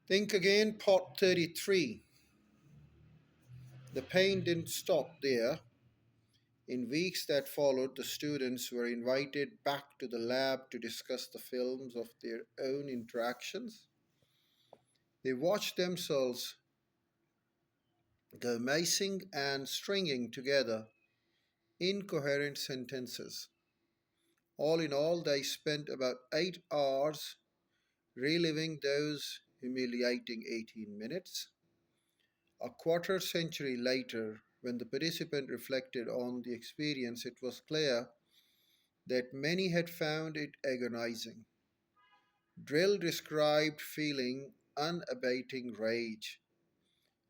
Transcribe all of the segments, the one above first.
Think again, Part 33. The pain didn't stop there. In weeks that followed, the students were invited back to the lab to discuss the films of their own interactions. They watched themselves go missing and stringing together incoherent sentences. All in all, they spent about 8 hours reliving those humiliating 18 minutes. A quarter century later, when the participant reflected on the experience, it was clear that many had found it agonizing. Drill described feeling unabating rage.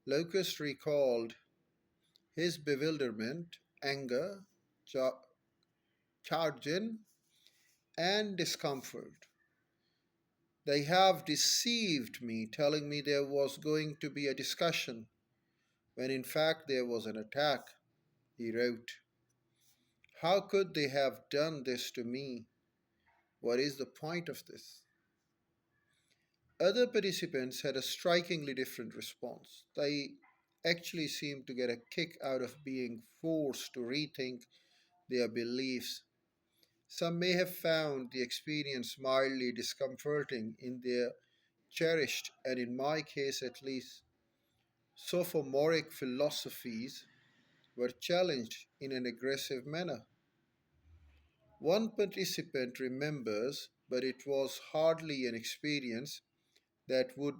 Locust recalled his bewilderment, anger, chagrin, and discomfort. They have deceived me, telling me there was going to be a discussion, when in fact there was an attack, he wrote. How could they have done this to me? What is the point of this? Other participants had a strikingly different response. They actually seemed to get a kick out of being forced to rethink their beliefs. Some may have found the experience mildly discomforting in their cherished, and in my case at least, sophomoric philosophies were challenged in an aggressive manner. One participant remembers, but it was hardly an experience that would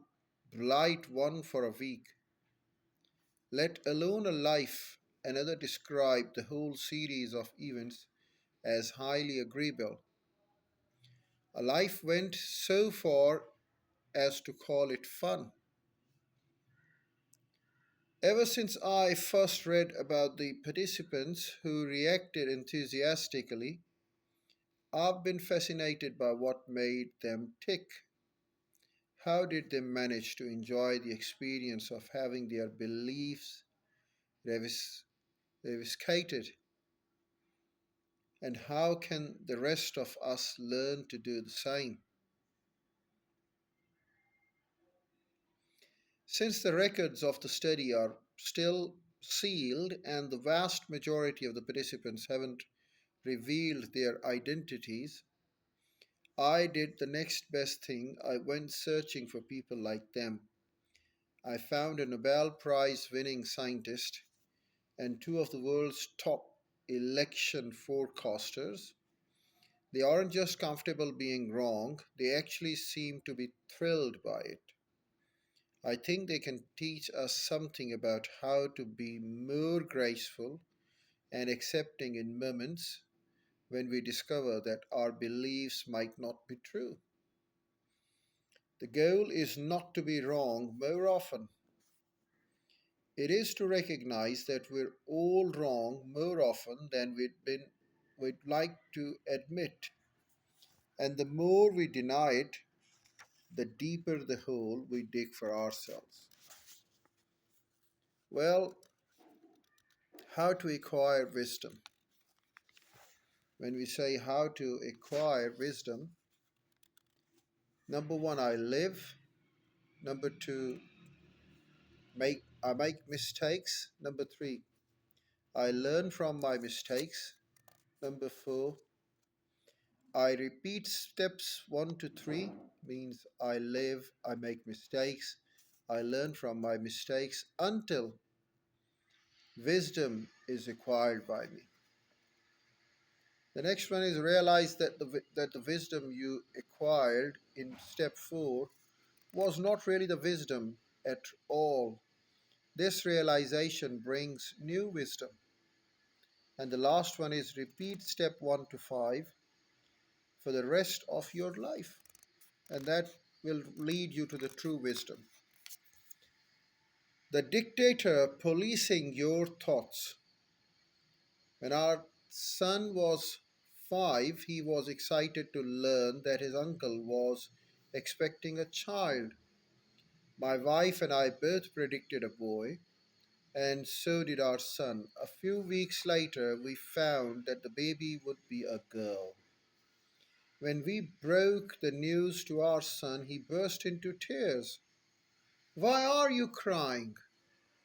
blight one for a week, let alone a life. Another described the whole series of events as highly agreeable. A life went so far as to call it fun. Ever since I first read about the participants who reacted enthusiastically, I've been fascinated by what made them tick. How did they manage to enjoy the experience of having their beliefs revis- reviscated? And how can the rest of us learn to do the same? Since the records of the study are still sealed and the vast majority of the participants haven't revealed their identities, I did the next best thing. I went searching for people like them. I found a Nobel Prize winning scientist and two of the world's top election forecasters. They aren't just comfortable being wrong, they actually seem to be thrilled by it. I think they can teach us something about how to be more graceful and accepting in moments when we discover that our beliefs might not be true. The goal is not to be wrong more often. It is to recognize that we're all wrong more often than we'd like to admit. And the more we deny it, the deeper the hole we dig for ourselves. Well, how to acquire wisdom? When we say how to acquire wisdom, number one, I live. Number two, I make mistakes. Number three, I learn from my mistakes. Number four, I repeat steps one to three, means I live, I make mistakes, I learn from my mistakes until wisdom is acquired by me. The next one is realize that the wisdom you acquired in step 4 was not really the wisdom at all. This realization brings new wisdom. And the last one is repeat step 1 to 5 for the rest of your life. And that will lead you to the true wisdom. The dictator policing your thoughts. When our son was 5, he was excited to learn that his uncle was expecting a child. My wife and I both predicted a boy, and so did our son. A few weeks later, we found that the baby would be a girl. When we broke the news to our son, he burst into tears. Why are you crying?